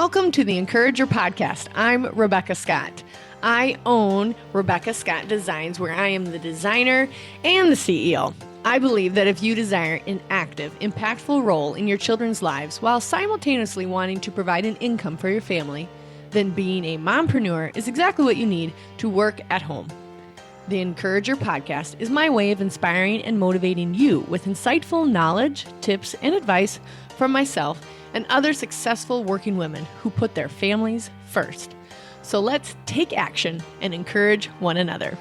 Welcome to the Encourager Podcast. I'm Rebekah Scott. I own Rebekah Scott Designs, where I am the designer and the CEO. I believe that if you desire an active, impactful role in your children's lives while simultaneously wanting to provide an income for your family, then being a mompreneur is exactly what you need to work at home. The Encourager Podcast is my way of inspiring and motivating you with insightful knowledge, tips, and advice from myself and other successful working women who put their families first. So let's take action and encourage one another.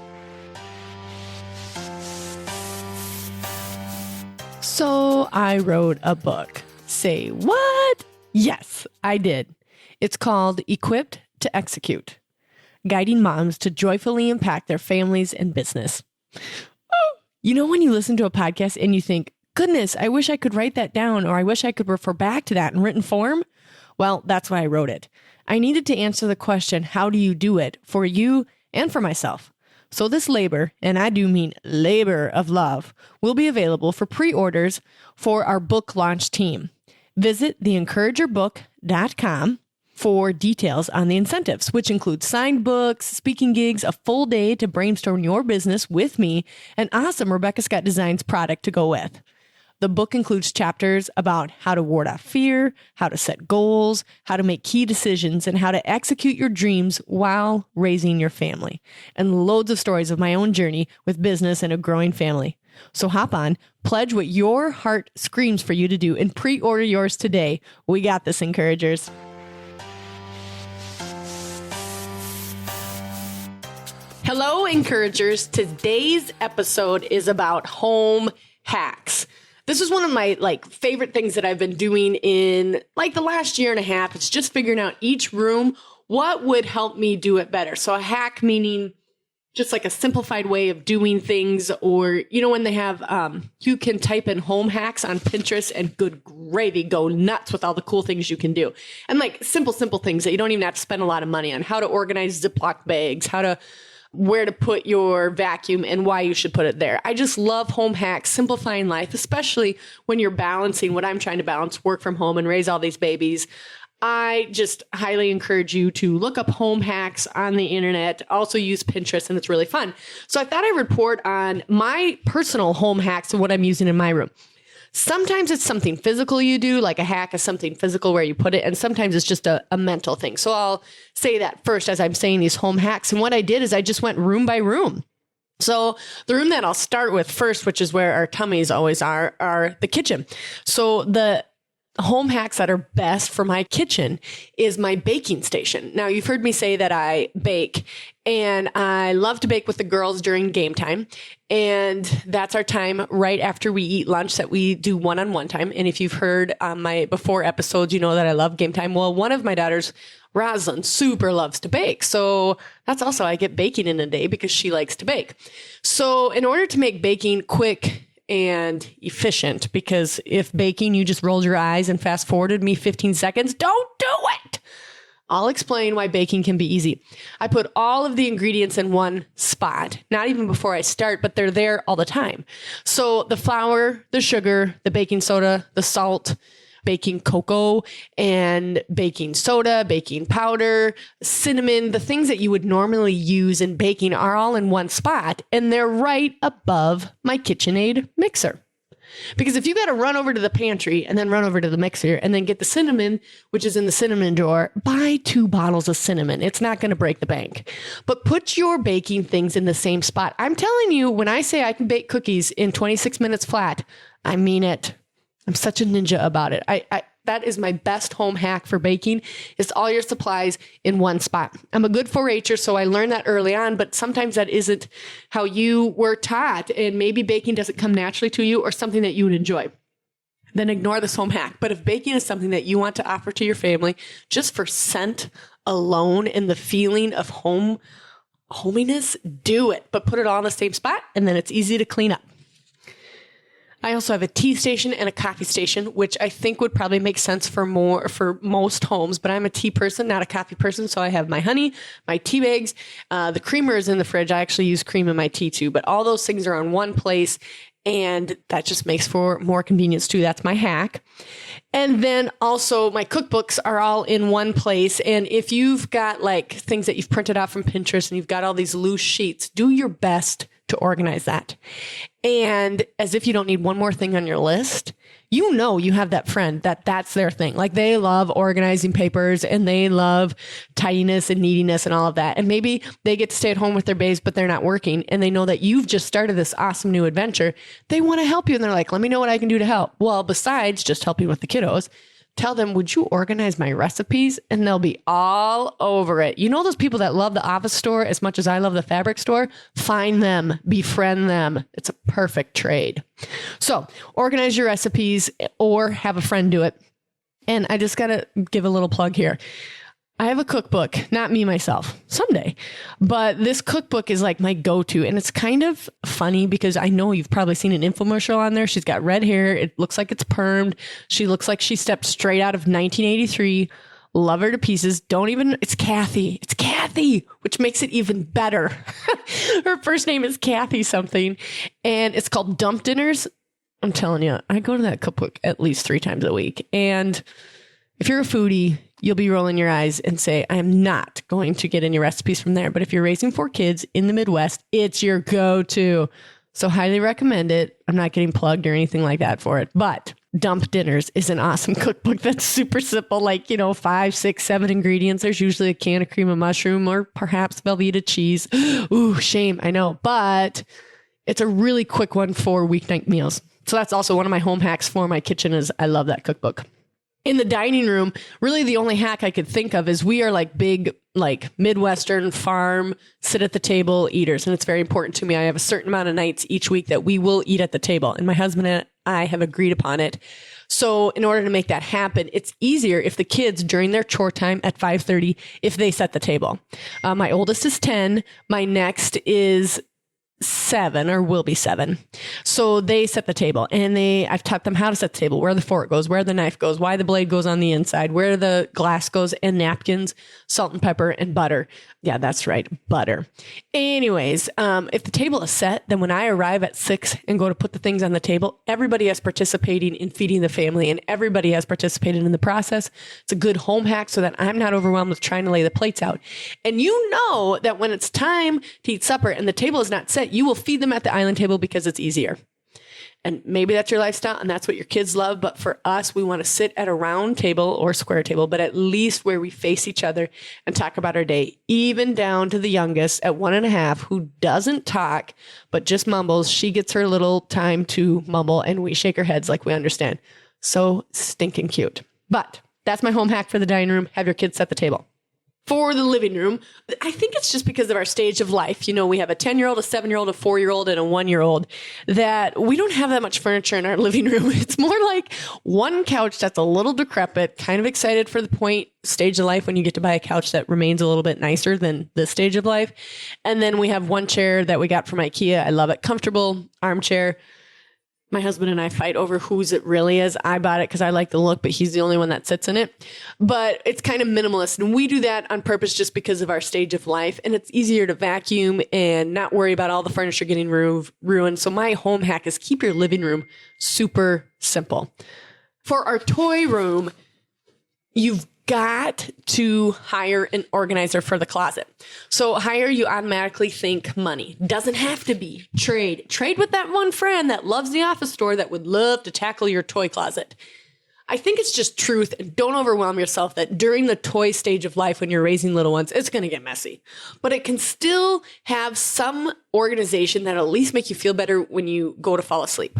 So I wrote a book. Say what? Yes, I did. It's called Equipped to Execute, guiding moms to joyfully impact their families and business. Oh, you know when you listen to a podcast and you think, goodness, I wish I could write that down, or I wish I could refer back to that in written form? Well, that's why I wrote it. I needed to answer the question, how do you do it for you and for myself? So this labor, and I do mean labor of love, will be available for pre-orders for our book launch team. Visit theencouragerbook.com for details on the incentives, which include signed books, speaking gigs, a full day to brainstorm your business with me, and awesome Rebekah Scott Designs product to go with. The book includes chapters about how to ward off fear, how to set goals, how to make key decisions, and how to execute your dreams while raising your family, and loads of stories of my own journey with business and a growing family. So hop on, pledge what your heart screams for you to do, and pre-order yours today. We got this, Encouragers. Hello, Encouragers. Today's episode is about home hacks. This is one of my favorite things that I've been doing in the last year and a half. It's just figuring out each room, what would help me do it better. So a hack meaning just a simplified way of doing things, or, when they have, you can type in home hacks on Pinterest and good gravy, go nuts with all the cool things you can do. And simple things that you don't even have to spend a lot of money on. How to organize Ziploc bags, where to put your vacuum and why you should put it there. I just love home hacks, simplifying life, especially when you're balancing what I'm trying to balance, work from home and raise all these babies. I just highly encourage you to look up home hacks on the internet, also use Pinterest, and it's really fun. So I thought I'd report on my personal home hacks and what I'm using in my room. Sometimes it's something physical you do, like a hack is something physical where you put it, and sometimes it's just a mental thing. So I'll say that first as I'm saying these home hacks. And what I did is I just went room by room. So the room that I'll start with first, which is where our tummies always are the kitchen. So the home hacks that are best for my kitchen is my baking station. Now, you've heard me say that I bake, and I love to bake with the girls during game time. And that's our time right after we eat lunch that we do one-on-one time. And if you've heard my before episodes, you know that I love game time. Well, one of my daughters, Rosalind, super loves to bake. So that's also, I get baking in a day because she likes to bake. So in order to make baking quick and efficient, because if baking, you just rolled your eyes and fast forwarded me 15 seconds, don't do it. I'll explain why baking can be easy. I put all of the ingredients in one spot, not even before I start, but they're there all the time. So the flour, the sugar, the baking soda, the salt, baking cocoa and baking soda, baking powder, cinnamon, the things that you would normally use in baking are all in one spot, and they're right above my KitchenAid mixer. Because if you got to run over to the pantry and then run over to the mixer and then get the cinnamon, which is in the cinnamon drawer, buy 2 bottles of cinnamon. It's not going to break the bank. But put your baking things in the same spot. I'm telling you, when I say I can bake cookies in 26 minutes flat, I mean it. I'm such a ninja about it. That is my best home hack for baking, is all your supplies in one spot. I'm a good 4-H'er, so I learned that early on, but sometimes that isn't how you were taught, and maybe baking doesn't come naturally to you or something that you would enjoy. Then ignore this home hack. But if baking is something that you want to offer to your family, just for scent alone and the feeling of hominess, do it. But put it all in the same spot, and then it's easy to clean up. I also have a tea station and a coffee station, which I think would probably make sense for most homes, but I'm a tea person, not a coffee person. So I have my honey, my tea bags, the creamer is in the fridge. I actually use cream in my tea too, but all those things are on one place. And that just makes for more convenience too. That's my hack. And then also my cookbooks are all in one place. And if you've got like things that you've printed out from Pinterest and you've got all these loose sheets, do your best to organize that. And as if you don't need one more thing on your list, you know, you have that friend that's their thing. Like they love organizing papers and they love tidiness and neediness and all of that. And maybe they get to stay at home with their babes, but they're not working. And they know that you've just started this awesome new adventure. They want to help you. And they're like, let me know what I can do to help. Well, besides just helping with the kiddos, tell them, would you organize my recipes? And they'll be all over it. You know, those people that love the office store as much as I love the fabric store? Find them, befriend them. It's a perfect trade. So organize your recipes or have a friend do it. And I just got to give a little plug here. I have a cookbook, not me myself, someday, but this cookbook is like my go-to. And it's kind of funny because I know you've probably seen an infomercial on there. She's got red hair. It looks like it's permed. She looks like she stepped straight out of 1983. Love her to pieces. It's Kathy, which makes it even better. Her first name is Kathy something, and it's called Dump Dinners. I'm telling you, I go to that cookbook at least 3 times a week. And if you're a foodie, you'll be rolling your eyes and say, I am not going to get any recipes from there. But if you're raising 4 kids in the Midwest, it's your go-to. So highly recommend it. I'm not getting plugged or anything like that for it. But Dump Dinners is an awesome cookbook that's super simple, like, 5, 6, 7 ingredients. There's usually a can of cream of mushroom or perhaps Velveeta cheese. Ooh, shame, I know. But it's a really quick one for weeknight meals. So that's also one of my home hacks for my kitchen is I love that cookbook. In the dining room, really the only hack I could think of is we are like big, like Midwestern farm, sit at the table eaters. And it's very important to me. I have a certain amount of nights each week that we will eat at the table. And my husband and I have agreed upon it. So in order to make that happen, it's easier if the kids during their chore time at 5:30, if they set the table. My oldest is 10. My next is 7 or will be 7. So they set the table and I've taught them how to set the table, where the fork goes, where the knife goes, why the blade goes on the inside, where the glass goes and napkins, salt and pepper and butter. Yeah, that's right. Butter. Anyways, if the table is set, then when I arrive at 6 and go to put the things on the table, everybody is participating in feeding the family and everybody has participated in the process. It's a good home hack so that I'm not overwhelmed with trying to lay the plates out. And you know that when it's time to eat supper and the table is not set, you will feed them at the island table because it's easier. And maybe that's your lifestyle and that's what your kids love. But for us, we want to sit at a round table or square table, but at least where we face each other and talk about our day, even down to the youngest at 1.5 who doesn't talk, but just mumbles. She gets her little time to mumble and we shake our heads like we understand. So stinking cute. But that's my home hack for the dining room. Have your kids set the table. For the living room, I think it's just because of our stage of life. We have a 10-year-old, a 7-year-old, a 4-year-old, and a 1-year-old that we don't have that much furniture in our living room. It's more like one couch that's a little decrepit, kind of excited for the stage of life when you get to buy a couch that remains a little bit nicer than this stage of life. And then we have one chair that we got from IKEA. I love it. Comfortable armchair. My husband and I fight over whose it really is. I bought it because I like the look, but he's the only one that sits in it. But it's kind of minimalist. And we do that on purpose just because of our stage of life. And it's easier to vacuum and not worry about all the furniture getting ruined. So my home hack is keep your living room super simple. For our toy room, you've got to hire an organizer for the closet. So hire, you automatically think money. Doesn't have to be. Trade with that one friend that loves the office store that would love to tackle your toy closet. I think it's just truth, and don't overwhelm yourself that during the toy stage of life when you're raising little ones, it's going to get messy. But it can still have some organization that at least make you feel better when you go to fall asleep.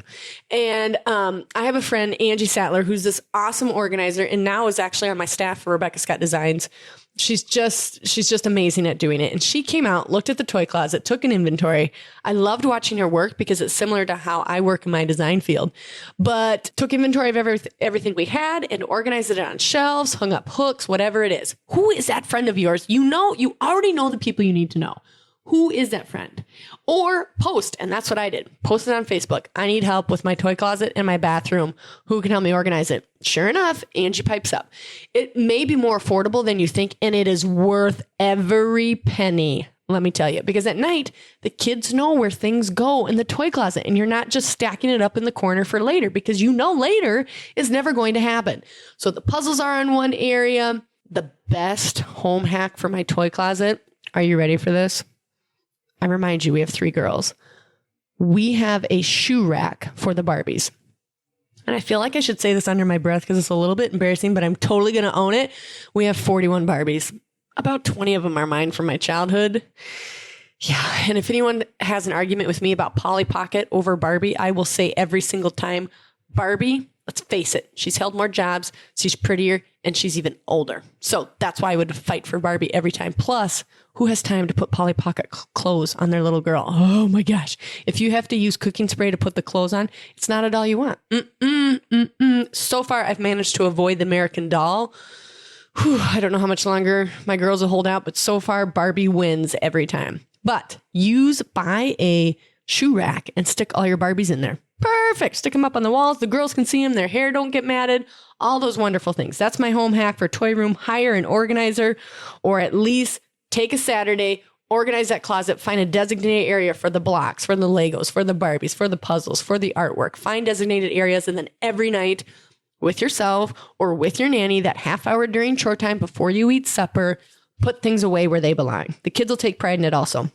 And I have a friend, Angie Sattler, who's this awesome organizer and now is actually on my staff for Rebekah Scott Designs. She's just amazing at doing it. And she came out, looked at the toy closet, took an inventory. I loved watching her work because it's similar to how I work in my design field, but took inventory of everything we had and organized it on shelves, hung up hooks, whatever it is. Who is that friend of yours? You already know the people you need to know. Who is that friend? Or post, and that's what I did. Post it on Facebook. I need help with my toy closet and my bathroom. Who can help me organize it? Sure enough, Angie pipes up. It may be more affordable than you think, and it is worth every penny. Let me tell you, because at night, the kids know where things go in the toy closet, and you're not just stacking it up in the corner for later, because you know later is never going to happen. So the puzzles are in one area. The best home hack for my toy closet. Are you ready for this? I remind you, we have 3 girls. We have a shoe rack for the Barbies. And I feel like I should say this under my breath because it's a little bit embarrassing, but I'm totally going to own it. We have 41 Barbies. About 20 of them are mine from my childhood. Yeah. And if anyone has an argument with me about Polly Pocket over Barbie, I will say every single time, Barbie, let's face it, she's held more jobs, she's prettier, and she's even older. So that's why I would fight for Barbie every time. Plus, who has time to put Polly Pocket clothes on their little girl? Oh my gosh. If you have to use cooking spray to put the clothes on, it's not a doll you want. So far, I've managed to avoid the American Doll. I don't know how much longer my girls will hold out, but so far Barbie wins every time. But buy a shoe rack and stick all your Barbies in there. Perfect. Stick them up on the walls. The girls can see them. Their hair don't get matted. All those wonderful things. That's my home hack for toy room. Hire an organizer, or at least take a Saturday, organize that closet, find a designated area for the blocks, for the Legos, for the Barbies, for the puzzles, for the artwork. Find designated areas, and then every night with yourself or with your nanny, that half hour during chore time before you eat supper, put things away where they belong. The kids will take pride in it also.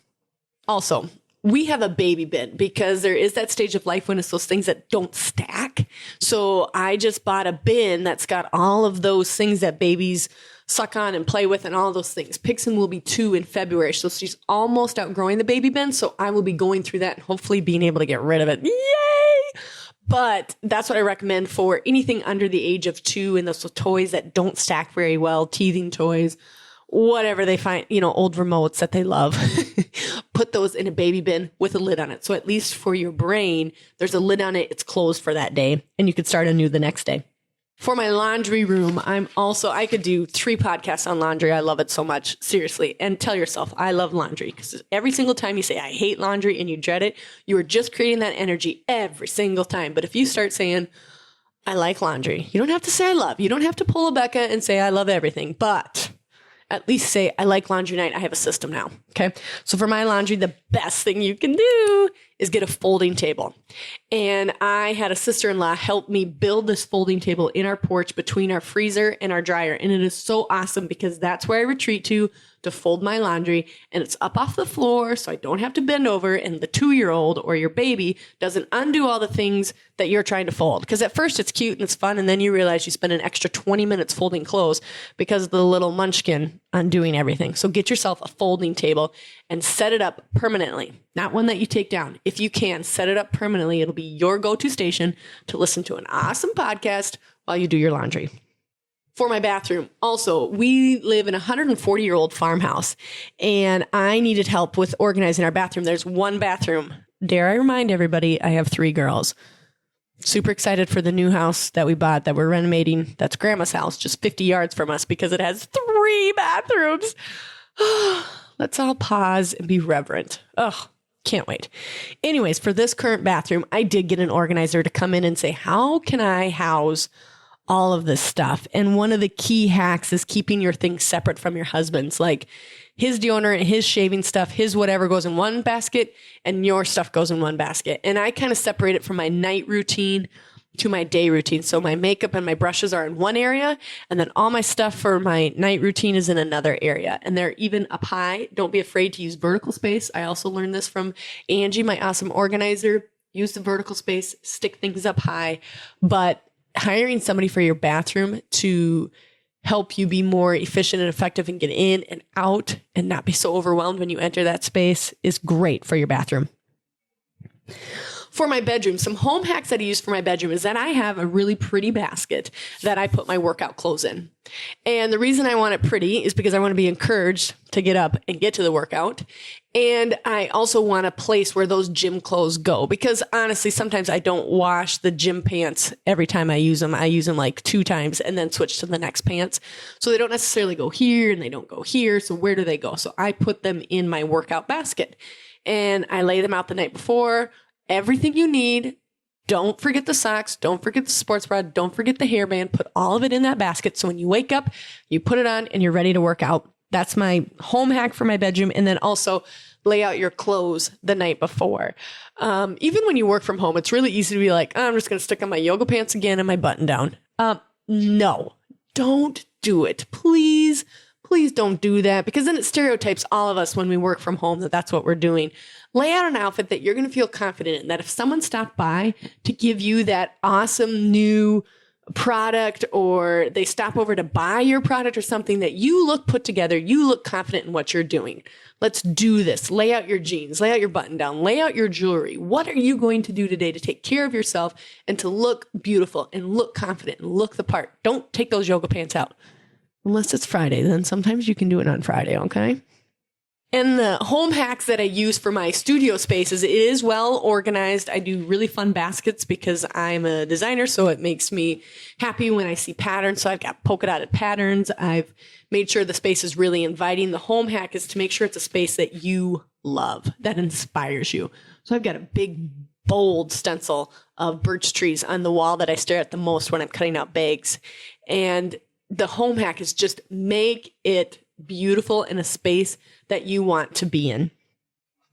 Also, we have a baby bin because there is that stage of life when it's those things that don't stack. So I just bought a bin that's got all of those things that babies suck on and play with and all those things. Pixon will be 2 in February. So she's almost outgrowing the baby bin. So I will be going through that and hopefully being able to get rid of it. Yay! But that's what I recommend for anything under the age of 2 and those toys that don't stack very well, teething toys, whatever they find, old remotes that they love. Put those in a baby bin with a lid on it. So at least for your brain, there's a lid on it. It's closed for that day and you could start anew the next day. For my laundry room, I could do 3 podcasts on laundry. I love it so much. Seriously. And tell yourself, I love laundry, because every single time you say, I hate laundry and you dread it, you are just creating that energy every single time. But if you start saying, I like laundry, you don't have to say I love. You don't have to pull a Becca and say I love everything, but at least say, I like laundry night. I have a system now. Okay. So for my laundry, the best thing you can do is get a folding table. And I had a sister-in-law help me build this folding table in our porch between our freezer and our dryer. And it is so awesome because that's where I retreat to fold my laundry, and it's up off the floor so I don't have to bend over, and the 2-year-old or your baby doesn't undo all the things that you're trying to fold. Because at first it's cute and it's fun, and then you realize you spend an extra 20 minutes folding clothes because of the little munchkin undoing everything. So get yourself a folding table and set it up permanently. Not one that you take down. If you can, set it up permanently. It'll be your go-to station to listen to an awesome podcast while you do your laundry. For my bathroom, also, we live in a 140-year-old farmhouse, and I needed help with organizing our bathroom. There's one bathroom. Dare I remind everybody, I have 3 girls. Super excited for the new house that we bought that we're renovating. That's Grandma's house, just 50 yards from us because it has 3 bathrooms. Let's all pause and be reverent. Oh, can't wait. Anyways, for this current bathroom, I did get an organizer to come in and say, how can I house all of this stuff? And one of the key hacks is keeping your things separate from your husband's. Like his deodorant, his shaving stuff, his whatever goes in one basket and your stuff goes in one basket. And I kind of separate it from my night routine to my day routine. So my makeup and my brushes are in one area, and then all my stuff for my night routine is in another area. And they're even up high. Don't be afraid to use vertical space. I also learned this from Angie, my awesome organizer. Use the vertical space, stick things up high. But hiring somebody for your bathroom to help you be more efficient and effective and get in and out and not be so overwhelmed when you enter that space is great for your bathroom. for my bedroom, some home hacks that I use for my bedroom is that I have a really pretty basket that I put my workout clothes in. And the reason I want it pretty is because I want to be encouraged to get up and get to the workout. And I also want a place where those gym clothes go, because honestly, sometimes I don't wash the gym pants every time I use them. I use them like 2 times and then switch to the next pants. So they don't necessarily go here and they don't go here. So where do they go? So I put them in my workout basket and I lay them out the night before. Everything you need. Don't forget the socks. Don't forget the sports bra. Don't forget the hairband. Put all of it in that basket. So when you wake up, you put it on and you're ready to work out. That's my home hack for my bedroom. And then also lay out your clothes the night before. Even when you work from home, it's really easy to be like, oh, I'm just going to stick on my yoga pants again and my button down. No, don't do it. Please don't do that, because then it stereotypes all of us when we work from home that that's what we're doing. Lay out an outfit that you're going to feel confident in, that if someone stopped by to give you that awesome new product, or they stop over to buy your product or something, that you look put together, you look confident in what you're doing. Let's do this. Lay out your jeans, lay out your button down, lay out your jewelry. What are you going to do today to take care of yourself and to look beautiful and look confident and look the part? Don't take those yoga pants out. Unless it's Friday, then sometimes you can do it on Friday, okay? And the home hacks that I use for my studio spaces, it is well organized. I do really fun baskets because I'm a designer, so it makes me happy when I see patterns. So I've got polka dotted patterns. I've made sure the space is really inviting. The home hack is to make sure it's a space that you love, that inspires you. So I've got a big, bold stencil of birch trees on the wall that I stare at the most when I'm cutting out bags. And the home hack is just make it beautiful in a space that you want to be in.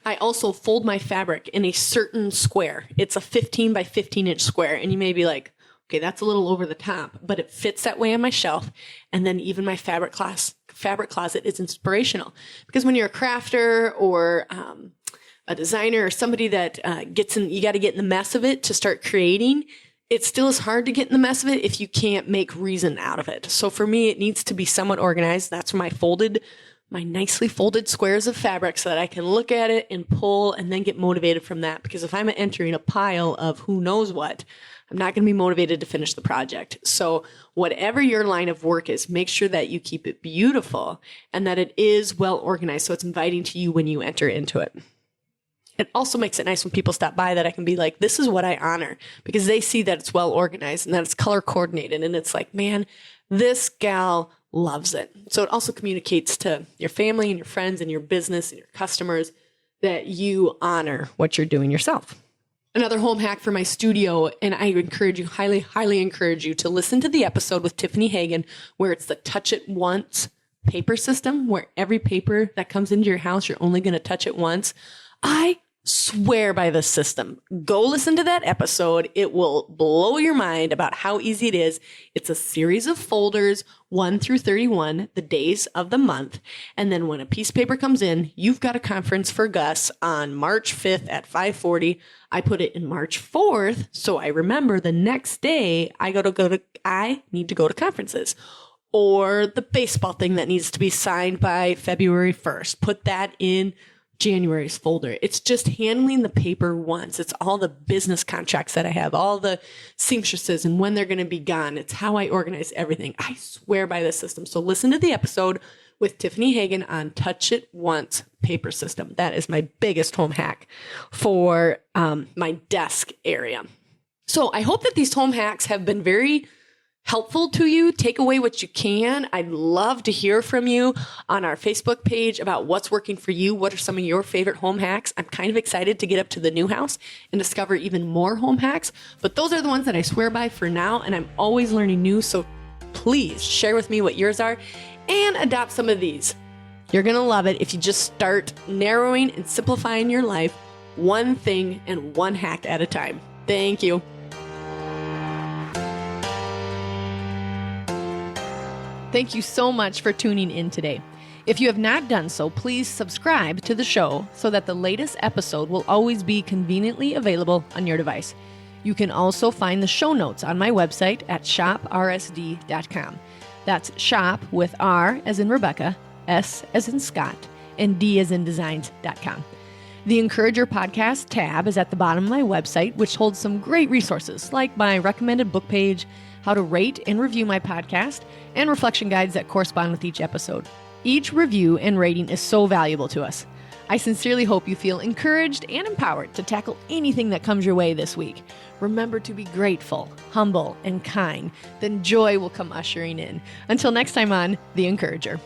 I also fold my fabric in a certain square. It's a 15 by 15 inch square. And you may be like, okay, that's a little over the top, but it fits that way on my shelf. And then even my fabric closet is inspirational, because when you're a crafter or a designer or somebody that gets in, you got to get in the mess of it to start creating. It still is hard to get in the mess of it if you can't make reason out of it. So for me, it needs to be somewhat organized. That's my nicely folded squares of fabric, so that I can look at it and pull and then get motivated from that. Because if I'm entering a pile of who knows what, I'm not going to be motivated to finish the project. So whatever your line of work is, make sure that you keep it beautiful and that it is well organized, so it's inviting to you when you enter into it. It also makes it nice when people stop by that I can be like, this is what I honor, because they see that it's well organized and that it's color coordinated. And it's like, man, this gal loves it. So it also communicates to your family and your friends and your business and your customers that you honor what you're doing yourself. Another home hack for my studio, and I encourage you, highly encourage you to listen to the episode with Tiffany Hagan, where it's the touch it once paper system, where every paper that comes into your house, you're only going to touch it once. I swear by this system. Go listen to that episode. It will blow your mind about how easy it is. It's a series of folders, 1 through 31, the days of the month. And then when a piece of paper comes in, you've got a conference for Gus on March 5th at 5:40. I put it in March 4th, so I remember the next day I need to go to conferences. Or the baseball thing that needs to be signed by February 1st. Put that in January's folder. It's just handling the paper once. It's all the business contracts that I have, all the seamstresses and when they're going to be gone. It's how I organize everything. I swear by this system. So listen to the episode with Tiffany Hagan on Touch It Once paper system. That is my biggest home hack for my desk area. So I hope that these home hacks have been very helpful to you. Take away what you can. I'd love to hear from you on our Facebook page about what's working for you. What are some of your favorite home hacks? I'm kind of excited to get up to the new house and discover even more home hacks, but those are the ones that I swear by for now, and I'm always learning new. So please share with me what yours are and adopt some of these. You're going to love it if you just start narrowing and simplifying your life one thing and one hack at a time. Thank you. Thank you so much for tuning in today. If you have not done so, please subscribe to the show so that the latest episode will always be conveniently available on your device. You can also find the show notes on my website at shoprsd.com. That's shop with R as in Rebecca, S as in Scott, and D as in designs.com. The Encourager Podcast tab is at the bottom of my website, which holds some great resources like my recommended book page, how to rate and review my podcast, and reflection guides that correspond with each episode. Each review and rating is so valuable to us. I sincerely hope you feel encouraged and empowered to tackle anything that comes your way this week. Remember to be grateful, humble, and kind. Then joy will come ushering in. Until next time on The Encourager.